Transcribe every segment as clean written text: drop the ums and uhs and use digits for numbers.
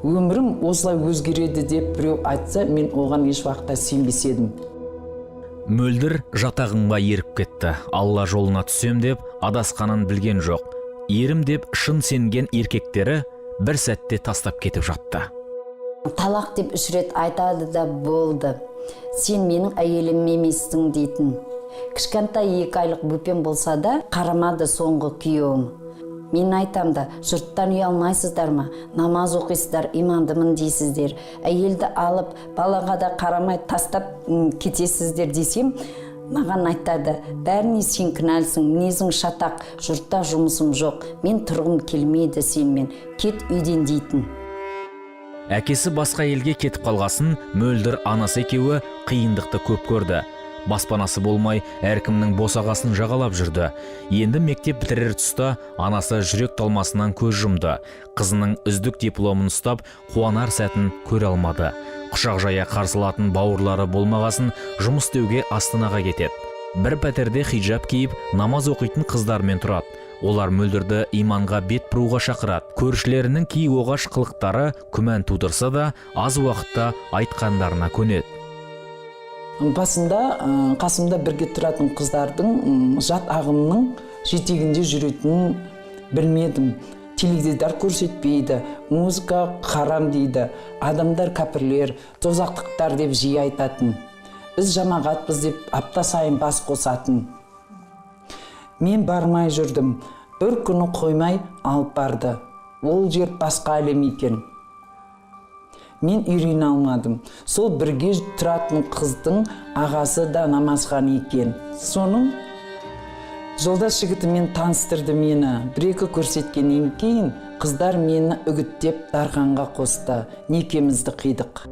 Өмірім осылай өзгереді деп біреу айтса, мен оған еш уақытта сенбес едім. Мөлдір жатағыңға еріп кетті. Алла жолына түсем деп адасқанын білген жоқ. Ерім деп шын сенген еркектері бір сәтте тастап кетіп жатты. Талақ деп 3 рет айтады да болды. Сен менің әйелім емессің дейтін. Кішкентай 2 айлық бөпем болса да қарамады соңғы күйеуім. Мен айтам да, жұрттан ұялмайсыздар ма? Намаз оқисыздар, имандымын дейсіздер. Әйелді алып, балаға да қарамай тастап кетесіздер десем, маған айтады, бәріне сен кінәлісің, мінезің шатақ, жұртта жұмысым жоқ, мен тұрғым келмейді сенмен, кет үйден дейтін. Әкесі басқа елге кетіп қалғасын, Мөлдір анасы екеуі қиындықты көп көрді. Баспанасы болмай, әркімнің босағасын жағалап жүрді. Енді мектеп бітірер тұста анасы жүрек талмасынан көз жұмды. Қызының үздік дипломын ұстап, қуанар сәтін көре алмады. Құшақ жая қарсылатын бауырлары болмағасын, жұмыс істеуге Астанаға кетеді. Бір пәтерде хиджаб киіп, намаз оқитын қыздармен тұрады. Олар Мөлдірді иманға бет бұруға шақырады. Көршілерінің кей оғаш қылықтары күмән тудырса да, аз уақытта айтқандарына көнеді. Басында қасымда бірге тұратын қыздардың жат ағымның жетегінде жүретінін білмедім. Теледидар көрсетпейді, музыка харам дейді, адамдар кәпірлер, тозақтықтар деп жиі айтатын. Біз жамағатпыз деп апта сайын бас қосатын. Мен бармай жүрдім, бір күні қоймай алып барды. Ол жер басқа әлем екен. Мен үйрене алмадым. Сол бірге тұратын қыздың ағасы да намазхан екен. Соның жолдас жігітімен таныстырды мені. Бір-екі көрсеткеннен кейін қыздар мені үгіттеп дарханға қосты. Некемізді қидық.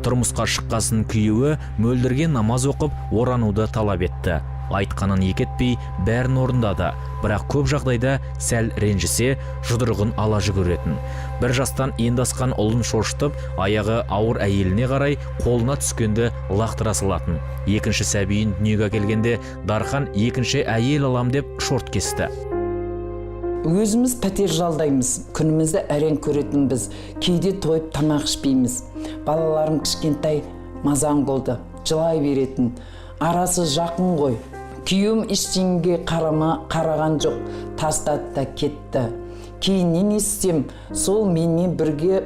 Тұрмысқа шыққасын күйеуі Мөлдірге намаз оқып, орануды талап етті. Айтқанын екетпей бәрін орындады, бірақ көп жағдайда сәл ренжісе, жұдырығын ала жүгіретін. Бір жастан енді асқан ұлын шошытып, аяғы ауыр әйеліне қарай қолына түскенді лақтыра салатын. Екінші сәбиін дүниеге келгенде дархан екінші әйел алам деп шорт кесті. Өзіміз пәтер жалдаймыз, күнімізді әрең көретін біз, кейде тойып тамақ ішпейміз. Балаларым кішкентай мазаң болды, жылай беретін. Арасы жақын ғой. Күйеуім ештеңеге қараған жоқ, тастады да кетті. Кейіннен естісем, сол менімен бірге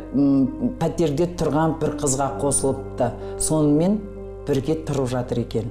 пәтерде тұрған бір қызға қосылыпты. Сонымен бірге тұрып жатыр екен.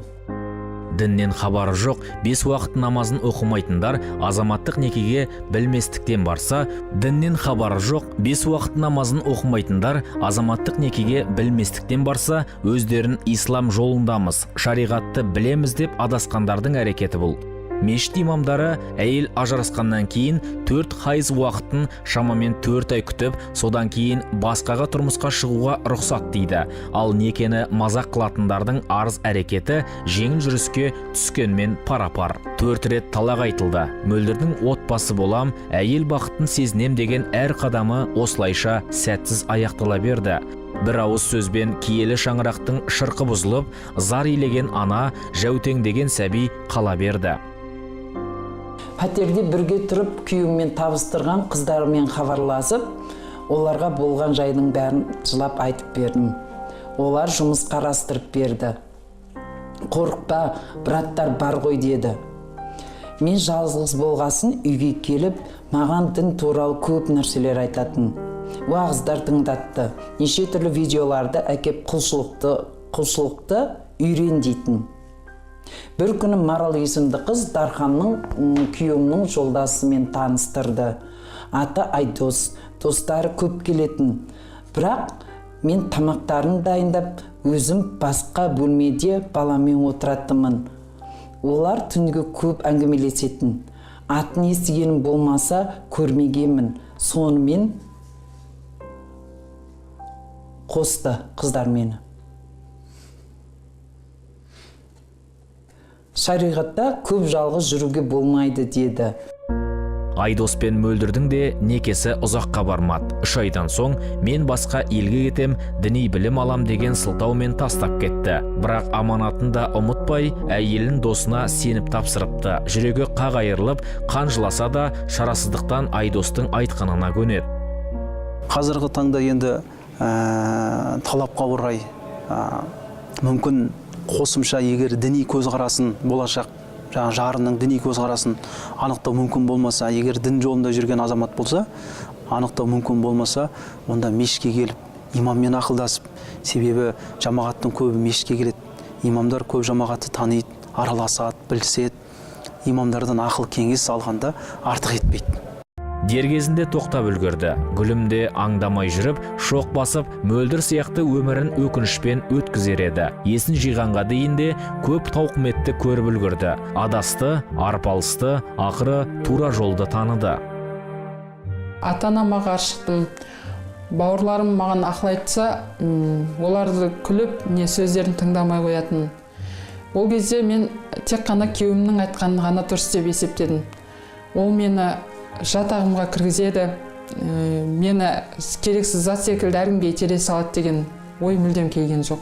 Діннен хабары жоқ, 5 уақыт намазын оқымайтындар азаматтық некеге білместіктен барса, діннен хабары жоқ, 5 уақыт намазын оқымайтындар азаматтық некеге білместіктен барса, өздерін ислам жолындамыз, шариғатты білеміз деп адасқандардың әрекеті бұл. Мешіт имамдары әйел ажырасқаннан кейін 4 хайыз уақытын шамамен 4 ай күтіп, содан кейін басқаға тұрмысқа шығуға рұқсат дейді. Ал некені мазақ қылатындардың арыз әрекеті жеңіл жүріске түскенмен пара-пар. 4 рет талақ айтылды. Мөлдірдің отбасы болам, әйел бақытын сезінем деген әр қадамы осылайша сәтсіз аяқтала берді. Бір ауыз сөзбен киелі шаңырақтың шырқы бұзылып, зар илеген ана, жәутеңдеген сәби қала берді. Пәтерде бірге тұрып, күйеуіммен табыстырған қыздарымен хабарласып, оларға болған жайдың бәрін жылап айтып бердім. Олар жұмыс қарастырып берді. Қорықпа, браттар бар ғой деді. Мен жалғыз болғасын үйге келіп, маған дін туралы көп нәрселер айтатын. Уағыздар тыңдатты. Неше түрлі видеоларды әкеп құлшылықты үйрен дейтін. Бір күні Марал есімді қыз Дарханның күйеуімнің жолдасымен таныстырды. Аты Айдос, достары көп келетін. Бірақ мен тамақтарын дайындап, өзім басқа бөлмеде баламен отыратынмын. Олар түнгі көп әңгімелесетін. Атын естігенім болмаса көрмегенмін. Сонымен қосты қыздар мені. Шариғатта көп жалғыз жүруге болмайды деді. Айдос пен Мөлдірдің де некесі ұзаққа бармады. 3 айдан соң мен басқа елге кетем, діни білім алам деген сылтаумен тастап кетті. Бірақ аманатын да ұмытпай, әйелін досына сеніп тапсырыпты. Жүрегі қақ айырылып, қан жыласа да шарасыздықтан Айдостың айтқанына көнеді. Қазіргі таңда енді талапқа орай мүмкін қосымша егер діни көзқарасын болашақ жарының діни көзқарасын анықтау мүмкін болмаса, егер дін жолында жүрген азамат болса, анықтау мүмкін болмаса, онда мешітке келіп имаммен ақылдасып, себебі жамағаттың көбі мешітке келеді. Имамдар көп жамағатты таниды, араласады, біліседі. Имамдардан ақыл кеңес алғанда артық етпейді. Дер кезінде тоқтап үлгерді. Гүлімде аңдамай жүріп, шоқ басып, мөлдір сияқты өмірін өкінішпен өткізер еді. Есін жиғанға дейінде көп тауқыметті көріп үлгерді. Адасты, арпалысты, ақыры тура жолды таныды. Ата-анама ғашықтым. Бауырларым маған ақыл айтса, оларды күліп, не сөздерін тыңдамай қоятын. Ол кезде мен тек қана күйеуімнің айтқанын ғана дұрыс деп есептедім. Ол мені жатағымға кіргізеді, мені керексіз зат секілді әркімге итере салады деген ой мүлдем келген жоқ.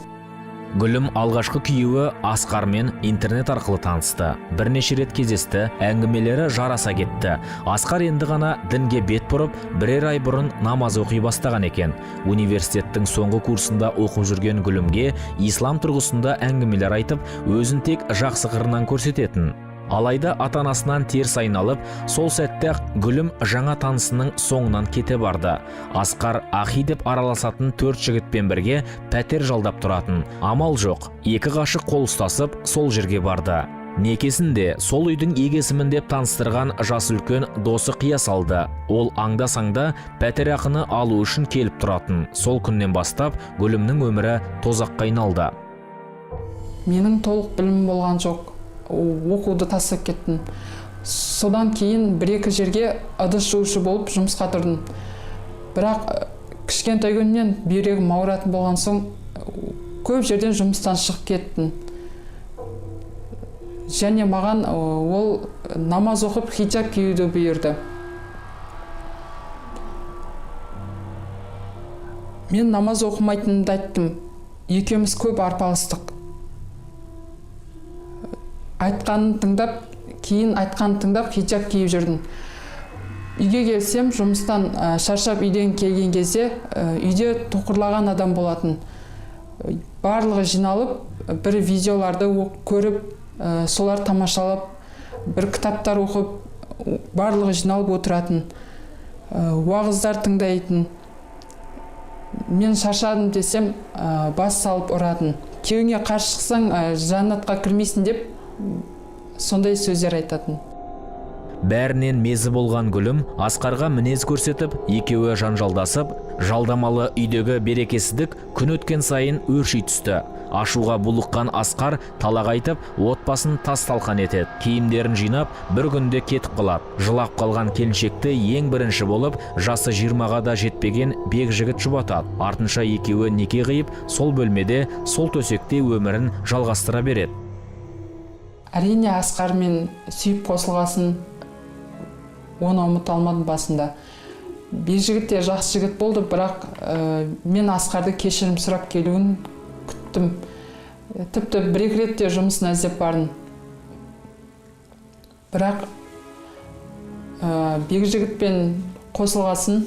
Гүлім алғашқы күйеуі Асқармен интернет арқылы танысты. Бірнеше рет кездесті, әңгімелері жараса кетті. Асқар енді ғана дінге бет бұрып, бірер ай бұрын намаз оқи бастаған екен. Университеттің соңғы курсында оқып жүрген Гүлімге ислам тұрғысында әңгімелер айтып, өзін тек жақсы қырынан көрсететін. Алайда ата-анасынан теріс айналып, сол сәтте Гүлім жаңа танысының соңынан кете барды. Асқар Ахи деп араласатын 4 жігітпен бірге пәтер жалдап тұратын. Амал жоқ, екі ғашық қол ұстасып сол жерге барды. Некесінде сол үйдің егесімін деп таныстырған жас үлкен досы қия салды. Ол аңда-саңда пәтер ақыны алу үшін келіп тұратын. Сол күннен бастап Гүлімнің өмірі тозаққа айналды. Менің толық білімім болған жоқ. Оқуды тастап кеттім. Содан кейін 1-2 жерге ыдыс жуушы болып жұмысқа тұрдым. Бірақ кішкентай күннен бүйрегім ауыратын болған соң көп жерден жұмыстан шығып кеттім. Және маған ол намаз оқып хиджаб киюді бұйырды. Мен намаз оқымайтынымды айттым. Екеуміз көп арпалыстық. Айтқанын тыңдап, кейін айтқанын тыңдап, хиджаб киіп жүрдім. Үйге келсем, жұмыстан шаршап үйден келген кезде, үйде тоқырлаған адам болатын. Барлығы жиналып, бір видеоларды көріп, солар тамашалап, бір кітаптар оқып, барлығы жиналып отыратын. Уағыздар тыңдайтын. Мен шаршадым десем, бас салып ұратын. Күйеуіңе қарсы шықсаң, жаннатқа кірмейсің деп, сондай сөздер айтатын. Бәрінен мезі болған Гүлім Асқарға мінез көрсетіп, екеуі жанжалдасып, жалдамалы үйдегі берекесіздік күн өткен сайын өрши түсті. Ашуға булыққан Асқар талақ айтып, отбасын тас-талқан етеді. Киімдерін жинап, бір күнде кетіп қалады. Жылап қалған келіншекті ең бірінші болып, жасы 20-ға да жетпеген бек жігіт жұбатады. Артынша екеуі неке қиып, сол бөлмеде, сол төсекте өмірін жалғастыра береді. Әрине Асқармен сүйіп қосылғасын, оны ұмыта алмадым басында. Бек жігіт те жақсы жігіт болды, бірақ мен Асқарды кешірім сұрап келуін күттім. Тіпті 1-2 ретте жұмысын іздеп бардым. Бірақ бек жігітпен қосылғасын,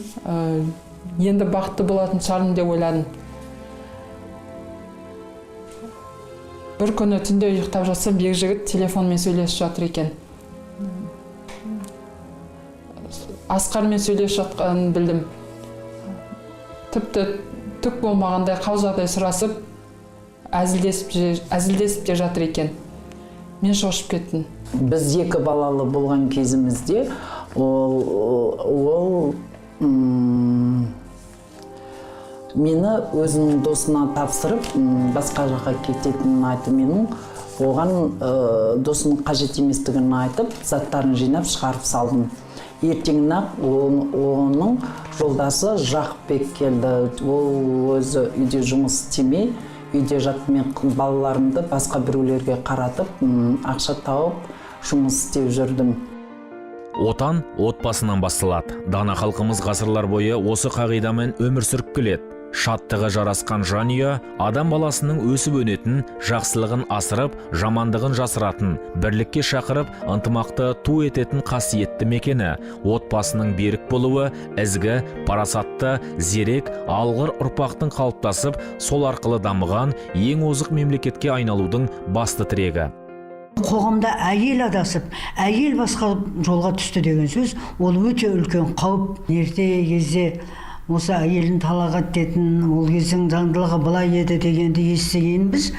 енді бақытты болатын шығармын деп ойладым. Бір күні түнде ұйықтап жатсам, бек жігіт телефонмен сөйлесіп жатыр екен. Асқармен сөйлесіп жатқанын білдім. Тіпті түк болмағандай қал-жағдай сұрасып, әзілдесіп те жатыр екен. Мен шошып кеттім. Біз 2 балалы болған кезімізде ол мені өзінің досына тапсырып, басқа жаққа кететінін айтып, менің оған досының қажет еместігін айтып, заттарын жинап шығарып салдым. Ертеңін-ақ оның жолдасы Жақыпбек келді. Ол өзі үйде жұмыс істемей, үйде жатып, мен балаларымды басқа біреулерге қаратып, ақша тауып, жұмыс істеп жүрдім. Отан отбасынан басталады. Дана халқымыз ғасырлар бойы осы қағидамен өмір сүріп келеді. Шаттығы жарасқан жанұя адам баласының өсіп өнетін, жақсылығын асырып, жамандығын жасыратын, бірлікке шақырып, ынтымақты ту ететін қасиетті мекені. Отбасының берік болуы, ізгі, парасатты, зерек, алғыр ұрпақтың қалыптасып, сол арқылы дамыған ең озық мемлекетке айналудың басты тірегі. Қоғамда әйел адасып, әйел басқа жолға түсті деген сөз, ол өте үлкен қауіп. Ерте кезде осы әйелін талақ ететін, ол кездің заңдылығы былай еді дегенді естігенбіз.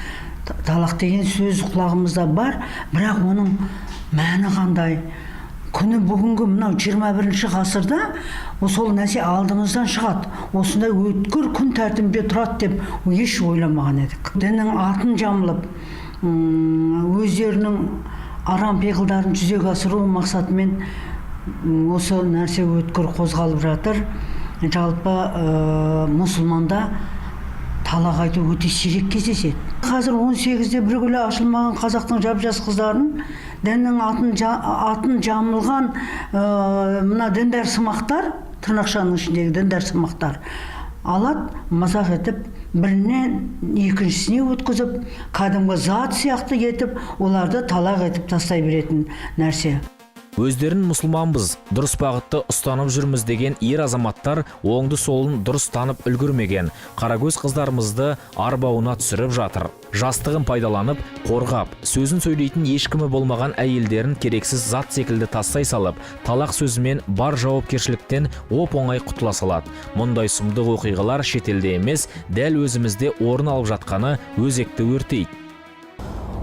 Талақ деген сөз құлағымызда бар, бірақ оның мәні қандай? Күні бүгінгі мынау 21-ші ғасырда сол нәрсе алдымыздан шығады. Осындай өткір күн тәртібінде тұрады деп еш ойламаған едік. Діннің атын жамылып, өздерінің арам пиғылдарын жүзеге асыру мақсатымен осы нәрсе өткір қозғалып жатыр. Жалпы мұсылманда талақ айту өте сирек кездеседі. Қазір 18-де бір күлі ашылмаған қазақтың жап-жас қыздарын діннің атын жамылған мына діндар сымақтар, тырнақшаның ішіндегі діндар сымақтар алады, мазақ етіп, бірінен екіншісіне өткізіп, кәдімгі зат сияқты етіп, оларды талақ етіп тастай беретін нәрсе. Өздерін мұсылманбыз, дұрыс бағытты ұстанып жүрміз деген ер азаматтар оңды солын дұрыс танып үлгірмеген, қарагөз қыздарымызды арбауына түсіріп жатыр. Жастығын пайдаланып, қорғап, сөзін сөйлейтін ешкімі болмаған әйелдерін керексіз зат секілді тастай салып, талақ сөзімен бар жауапкершіліктен оп-оңай құтыла салады. Мұндай сұмдық оқиғалар шетелде емес, дәл өзімізде орын алып жатқаны өзекті өртейді.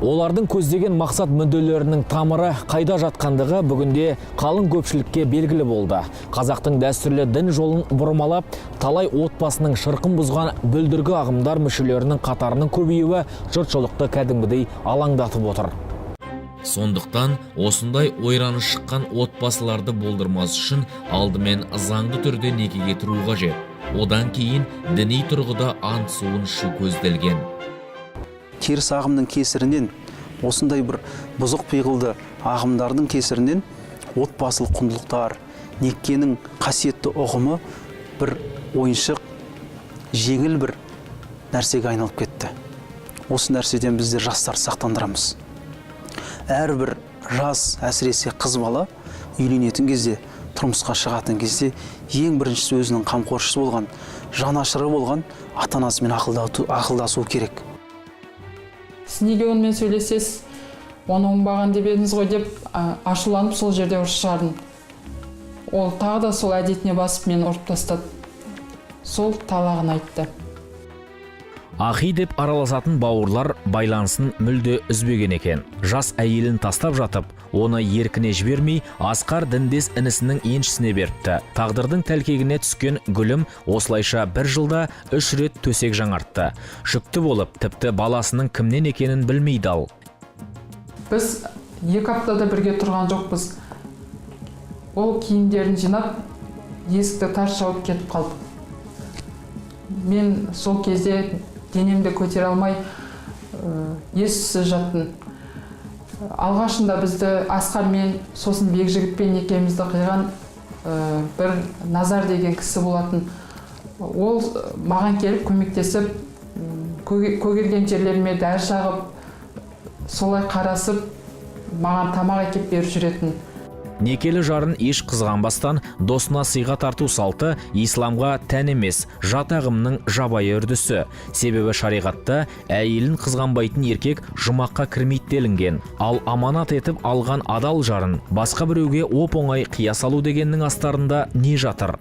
Олардың көздеген мақсат мүдделерінің тамыры қайда жатқандығы бүгінде қалың көпшілікке белгілі болды. Қазақтың дәстүрлі дін жолын бұрмалап, талай отбасының шырқын бұзған бүлдіргі ағымдар мүшелерінің қатарының көбеюі жұртшылықты кәдімгідей алаңдатып отыр. Сондықтан осындай ойраны шыққан отбасыларды болдырмас үшін алдымен заңды түрде некеге тұру қажет. Одан кейін діни тұрғыда ант суын ішу көзделген. Теріс ағымның кесірінен, осындай бір бұзық пиғылды ағымдардың кесірінен отбасылық құндылықтар, некенің қасиетті ұғымы бір ойыншық, жеңіл бір нәрсеге айналып кетті. Осы нәрседен біздер жастарды сақтандырамыз. Әрбір жас, әсіресе қыз бала үйленетін кезде, тұрмысқа шығатын кезде ең біріншісі өзінің қамқоршысы болған, жанашыры болған ата-анасымен ақылдасу керек. Сіз неге онымен сөйлесесіз, оны оңбаған деп едіңіз ғой деп ашуланып сол жерде ұрыс шығардым. Ол тағы да сол әдетіне басып мені ұрып тастады. Сол талағын айтты. Ахи деп араласатын бауырлар байланысын мүлде үзбеген екен. Жас әйелін тастап жатып, оны еркіне жібермей, Асқар діндес інісінің еншісіне беріпті. Тағдырдың тәлкегіне түскен Гүлім осылайша бір жылда 3 рет төсек жаңартты. Жүкті болып, тіпті баласының кімнен екенін білмейді ал. Біз 2 аптада бірге тұрған жоқпыз. Ол киімдерін жинап, есікті тарс жауып кетіп қалды. Мен сол кезде денемді көтере алмай, ессіз жаттым. Алғашында бізді Асқармен, сосын Бекжігітпен екеумізді қиған бір Назар деген кісі болатын. Ол маған келіп көмектесіп, көгерген жерлеріме дәрі жағып, солай қарасып, маған тамақ әкеп беріп жүретін. Некелі жарын еш қызғанбастан досына сыйға тарту салты исламға тән емес, жат ағымның жабайы үрдісі. Себебі шариғатта әйелін қызғанбайтын еркек жұмаққа кірмейді делінген. Ал аманат етіп алған адал жарын басқа біреуге оп-оңай қия салу дегеннің астарында не жатыр?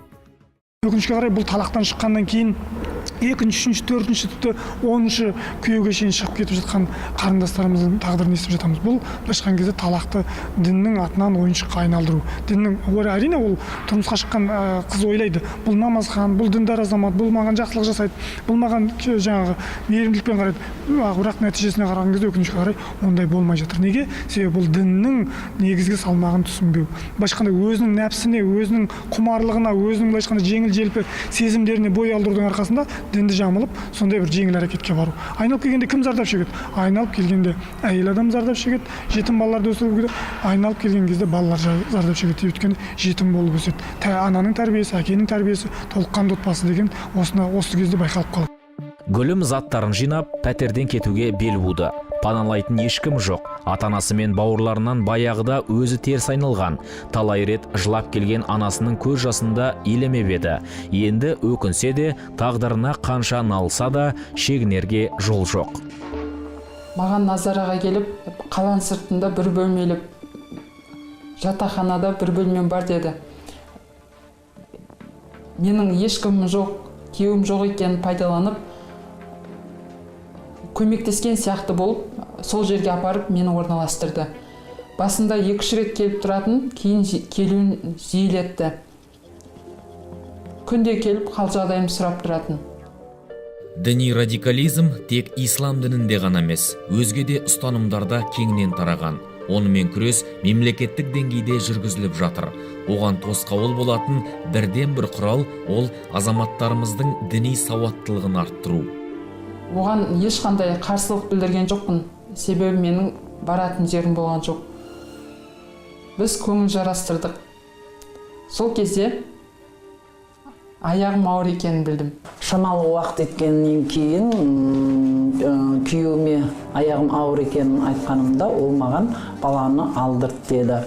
Өкінішке қарай бұл талақтан шыққаннан кейін 2-ші, 3-ші, 4-ші, тіпті 10-ші күйеуге шейін шығып кетіп жатқан қарындастарымыздың тағдырын естіп жатамыз. Бұл былайша кезде талақты діннің атынан ойыншыққа айналдыру. Діннің әрине ол тұрмысқа шыққан қыз ойлайды. Бұл намазхан, бұл діндар азамат, бұл маған жақсылық жасайды, бұл маған жаңағы мейірімділікпен қарайды. Бірақ нәтижесіне қараған кезде өкінішке қарай ондай болмай жатыр. Неге? Себебі бұл діннің негізгі салмағын түсінбеу. Былайша өзінің нәпсіне, өзінің құмарлығына, өзінің былайша жеңіл-желпі сезімдеріне бой алдырудың арқасында дінді жамылып сондай бір жеңіл әрекетке бару. Айналып келгенде кім зардап шегеді? Айналып келгенде әйел адам зардап шегеді, жетім балаларды өсіруге, айналып келген кезде балалар зардап шегеді. Өйткені жетім болып өседі. Ананың тәрбиесі, әкенің тәрбиесі, толыққанды отбасы деген осы кезде байқалып қалады. Гүлім заттарын жинап, пәтерден кетуге бел буды. Паналайтын ешкім жоқ. Ата-анасы мен бауырларынан баяғыда өзі теріс айналған. Талай рет жылап келген анасының көз жасында елемеп еді. Енді өкінсе де, тағдырына қанша налса да, шегінерге жол жоқ. Маған Назараға келіп, қалан сыртында бір бөлмелі жатақханада бір бөлмем бар деді. Менің ешкімім жоқ, күйеуім жоқ екенін пайдаланып, көмектескен сияқты болып, сол жерге апарып мені орналастырды. Басында 2-3 рет келіп тұратын, кейін келуін жиілетті. Күнде келіп қал жағдайымды сұрап тұратын. Діни радикализм тек ислам дінінде ғана емес, өзге де ұстанымдарда кеңінен тараған. Онымен күрес мемлекеттік деңгейде жүргізіліп жатыр. Оған тосқауыл болатын бірден бір құрал ол азаматтарымыздың діни сауаттылығын арттыру. Оған ешқандай қарсылық білдірген жоқпын, себебі менің баратын жерім болған жоқ. Біз көңіл жарастырдық. Сол кезде аяғым ауыр екенін білдім. Шамалы уақыт еткеннен кейін күйеуіме аяғым ауыр екенін айтқанымда ол маған баланы алдырт деді.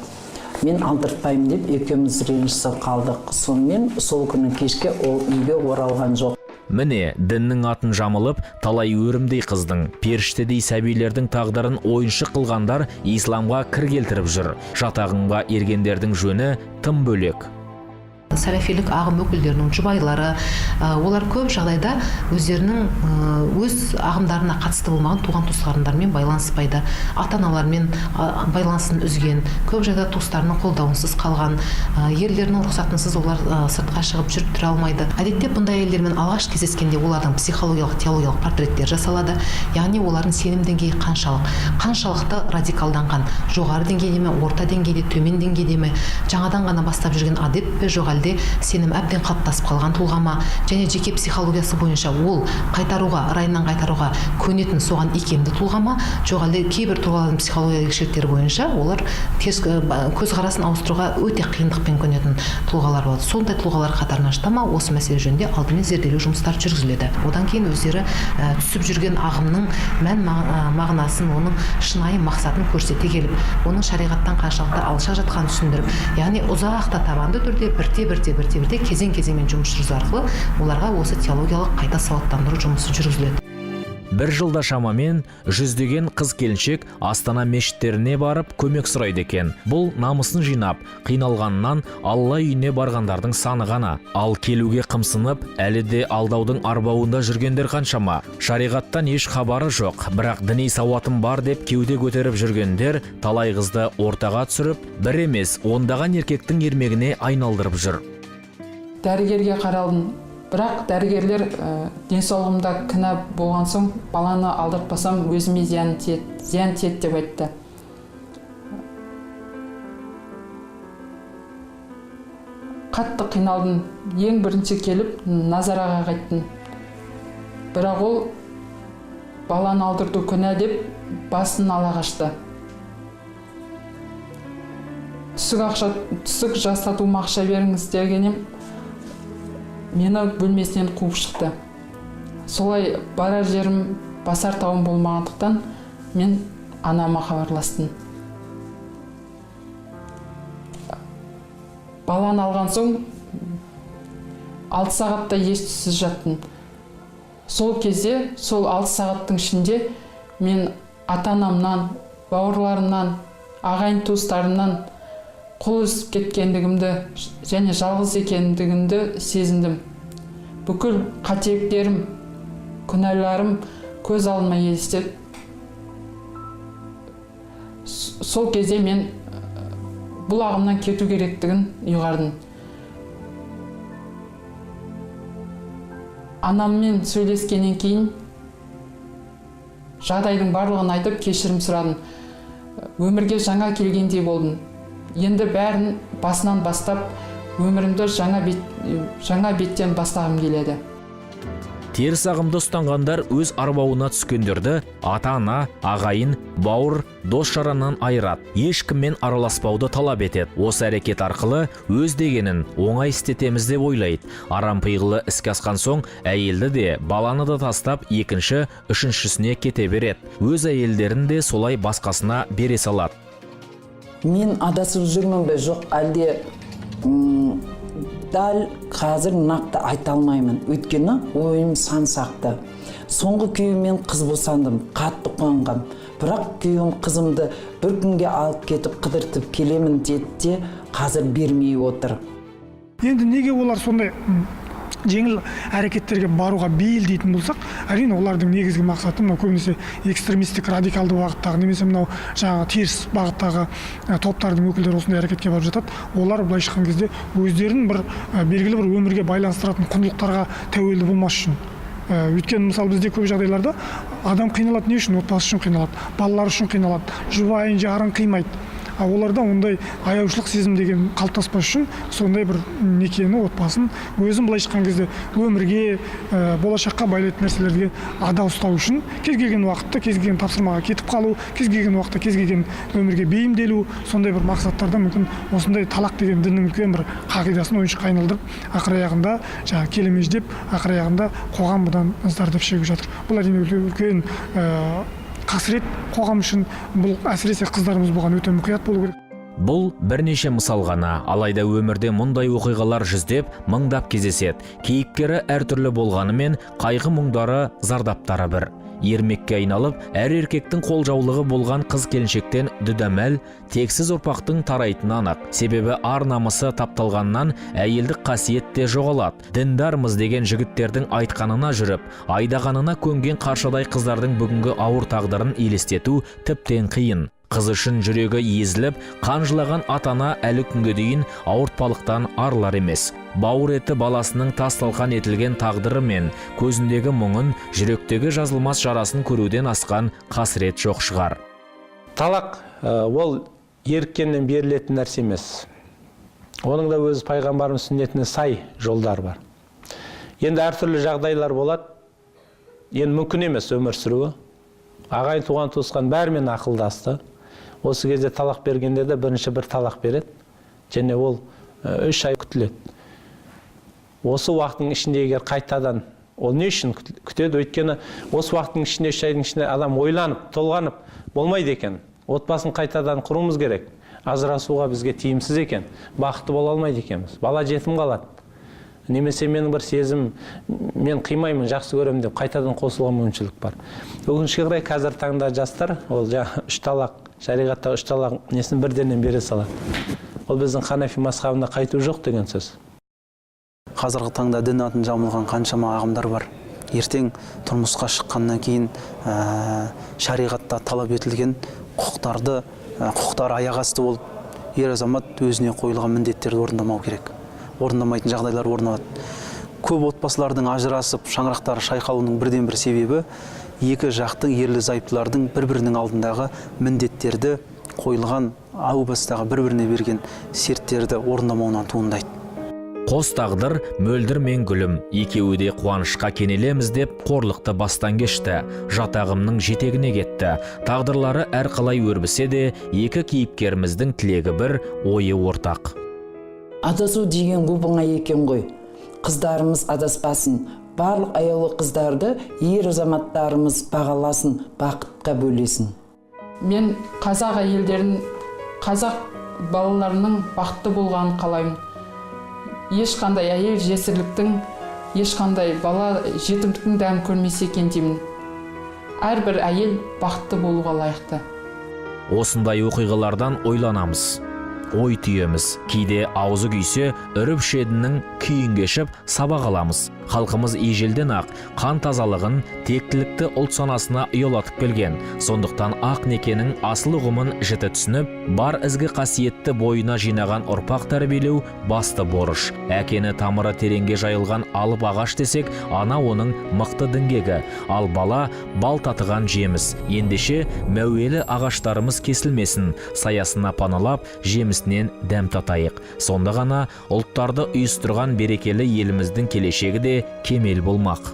Мен алдыртпаймын деп екеуміз ренжісіп қалдық. Сонымен сол күні кешке ол үйге оралған жоқ. Міне, діннің атын жамылып, талай өрімдей қыздың, періштедей сәбилердің тағдырын ойыншы қылғандар исламға кір келтіріп жүр. Жатағыңға ергендердің жөні тым бөлек. Сәләфилік ағым өкілдерінің жұбайлары, олар көп жағдайда өздерінің өз ағымдарына қатысты болмаған туған туыстарымен байланыспайды, ата-аналармен байланысын үзген, көп жағдайда туыстарының қолдауынсыз қалған, ерлерінің рұқсатынсыз олар сыртқа шығып жүріп тұра алмайды. Әдетте бұндай әйелдермен алғаш кездескенде олардың психологиялық, теологиялық портреттер жасалады. Яғни олардың сенім деңгейі қаншалықты радикалданған, жоғары деңгейде ме, орта деңгейде, төмен деңгейде ме, жаңадан ғана бастап жүрген адет пе, жоқ сенім әбден қалыптасып қалған тұлғама, және жеке психологиясы бойынша ол райынан қайтаруға көнетін соған икемді тұлғама, жоқ әлде кейбір тұлғалардың психологиялық ерекшеліктері бойынша олар көзқарасын ауыстыруға өте қиындықпен көнетін тұлғалар болады. Сондай тұлғалар қатарына жатама, осы мәселе жөнінде алдымен зерделеу жұмыстары жүргізіледі. Одан кейін өздері түсіп жүрген ағымның мән мағынасын, оның шынайы мақсатын көрсете келіп, оның шариғаттан қаншалықты алшақ жатқанын түсіндіріп, яғни ұзақ та табанды түрде бірте кезең-кезеңмен жұмыс жүргізу арқылы оларға осы теологиялық қайта сауаттандыру жұмысы жүргізіледі. Бір жылда шамамен жүздеген қыз-келіншек Астана мешіттеріне барып көмек сұрайды екен. Бұл намысын жинап, қиналғаннан Алла үйіне барғандардың саны ғана. Ал келуге қымсынып, әлі де алдаудың арбауында жүргендер қаншама. Шариғаттан еш хабары жоқ, бірақ діни сауатым бар деп кеуде көтеріп жүргендер талай қызды ортаға түсіріп, бір емес, ондаған еркектің ермегіне айналдырып жүр. Дәрігерге қаралдым. Бірақ дәрігерлер денсаулығымда кінә болған соң баланы алдыртпасам өзіме зиян тиеді деп айтты. Қатты қиналдым. Ең бірінші келіп Назараға қайттым. Бірақ ол баланы алдырту күнә деп басын ала қашты. Түсік жасатуыма ақша беріңіз дегенім мені бөлмесінен қуып шықты. Солай барар жерім, басар тауым болмағандықтан мен анама хабарластым. Баланы алған соң 6 сағатта ес-түссіз жаттым. Сол кезде, сол 6 сағаттың ішінде мен ата-анамнан, бауырларымнан, ағайын туыстарымнан қол үзіп кеткендігімді және жалғыз екендігімді сезіндім. Бүкіл қателіктерім, күнәларым көз алдыма елестеді. Сол кезде мен бұл ағымнан кету керектігін ұйғардым. Анаммен сөйлескеннен кейін жағдайдың барлығын айтып кешірім сұрадым. Өмірге жаңа келгендей болдым. Енді бәрін басынан бастап өмірімді жаңа беттен бастағым келеді. Теріс ағымды ұстанғандар өз арбауына түскендерді ата-ана, ағайын, бауыр, дос-жараннан айырады. Ешкіммен араласпауды талап етеді. Осы әрекет арқылы өз дегенін оңай істетеміз деп ойлайды. Арам пиғылы іске асқан соң әйелді де, баланы да тастап, екінші, үшіншісіне кете береді. Өз әйелдерін де солай басқасына бере салады. Мен адасып жүрмін бе, жоқ, әлде дәл қазір нақты айта алмаймын. Өйткені ойым сан сақты. Соңғы күйеуіммен қыз босандым, қатты қуанғам. Бірақ күйеуім қызымды бір күнге алып кетіп қыдыртып келемін деді де, қазір бермей отыр. Енді неге олар сондай жеңіл әрекеттерге баруға бейіл дейтін болсақ, әрине олардың негізгі мақсаты мынау көбінесе экстремистік радикалды бағыттағы немесе мынау жаңағы теріс бағыттағы топтардың өкілдері осындай әрекетке барып жатады. Олар былайша айтқан кезде өздерін бір белгілі бір өмірге байланыстыратын құндылықтарға тәуелді болмас үшін. Өйткені мысалы бізде көп жағдайларда адам қиналады, не үшін? Отбасы үшін қиналады, балалар үшін қиналады, жұбайын жарын қимайды. Оларда ондай аяушылық сезім деген қалыптаспас үшін сондай бір некені, отбасын өзін былайша айтқан кезде өмірге, болашаққа байлайтын нәрселерге ада ұстау үшін кез келген уақытта кез келген тапсырмаға кетіп қалу, кез келген уақытта кез келген өмірге бейімделу, сондай бір мақсаттарда мүмкін осындай талақ деген діннің үлкен бір қағидасын ойыншыққа айналдырып, ақыр аяғында жаңағы келемеждеп, ақыр аяғында қоғам бұдан зардап шегіп жатыр. Бұл әрине үлкен қасірет қоғам үшін. Бұл әсіресе қыздарымыз бұған өте мұқият болу керек. Бұл бірнеше мысал ғана, алайда өмірде мұндай оқиғалар жүздеп, мыңдап кездеседі. Кейіпкері әртүрлі болғанымен, қайғы мұңдары, зардаптары бір. Ермекке айналып, әр еркектің қолжаулығы болған қыз келіншектен дүдәмәл, тексіз ұрпақтың тарайтыны анық. Себебі ар намысы тапталғаннан әйелдік қасиет те жоғалады. Діндармыз деген жігіттердің айтқанына жүріп, айдағанына көнген қаршадай қыздардың бүгінгі ауыр тағдырын елестету тіптен қиын. Қыз үшін жүрегі езіліп, қан жылаған атана әлі күнге дейін ауыртпалықтан арылар емес. Бауыр еті баласының тас-талқан етілген тағдыры мен көзіндегі мұңын, жүректегі жазылмас жарасын көруден асқан қасірет жоқ шығар. Талақ ол еріккеннен берілетін нәрсе емес. Оның да өз пайғамбарымыз сүннетіне сай жолдар бар. Енді әртүрлі жағдайлар болады. Енді мүмкін емес өмір сүруі. Ағайын туған туысқан бәрімен ақылдасты. Осы кезде талақ бергенде де бірінші бір талақ береді, және ол 3 ай күтіледі. Осы уақыттың ішінде егер қайтадан, ол не үшін күтеді? Өйткені осы уақыттың ішінде, 3 айдың ішінде адам ойланып, толғанып болмайды екен. Отбасын қайтадан құруымыз керек. Ажырасуға бізге тиімсіз екен. Бақытты бола алмайды екенбіз. Бала жетім қалады. Немесе менің бір сезім, мен қимаймын, жақсы көремін деп қайтадан қосылуға мүмкіншілік бар. Өкінішке қарай қазір таңда жастар, ол 3 талақ, шариғатта 3 талақ несін бірденен бере салады. Ол біздің Ханафи мазхабында қайту жоқ деген сөз. Қазіргі таңда дін атын жамылған қаншама ағымдар бар. Ертең тұрмысқа шыққаннан кейін шариғатта талап етілген құқықтар аяқ асты болып, ер азамат өзіне қойылған міндеттерді орындамау керек. Орындамайтын жағдайлар орын алады. Көп отбасылардың ажырасып, шаңырақтары шайқалуының бірден бір себебі екі жақтың, ерлі зайыптылардың бір-бірінің алдындағы міндеттерді, қойылған әу бастағы бір-біріне берген серттерді орындамауынан туындайды. Қос тағдыр, мөлдір мен гүлім, екеуі де қуанышқа кенелеміз деп қорлықты бастан кешті. Жатағымның жетегіне кетті. Тағдырлары әрқалай өрбісе де, екі кейіпкеріміздің тілегі бір, ойы ортақ. Адасу деген оңай екен ғой. Қыздарымыз адаспасын. Барлық аяулы қыздарды ер азаматтарымыз бағаласын, бақытқа бөлесін. Мен қазақ әйелдерін, қазақ балаларының бақытты болғанын қалаймын. Ешқандай әйел жесірліктің, ешқандай бала жетімдіктің дәмін көрмесе екен деймін. Әрбір әйел бақытты болуға лайықты. Осындай оқиғалардан ойланамыз. Ой түйеміз, кейде аузы күйсе, үріп шедінің күйін кешіп сабақ аламыз. Халқымыз ежелден ақ қан тазалығын, тектілікті ұлт санасына ұялатып келген. Сондықтан ақ некенің асыл ұғымын жіті түсініп, бар ізгі қасиетті бойына жинаған ұрпақ тәрбиелеу басты борыш. Әкені тамыры тереңге жайылған алып ағаш десек, ана оның мықты діңгегі, ал бала бал татыған жеміс. Ендеше мәуелі ағаштарымыз кесілмесін, саясына паналап, жемісінен дәм татайық. Сонда ғана ұлттарды ұйыстырған берекелі еліміздің келешегі де кемел болмақ.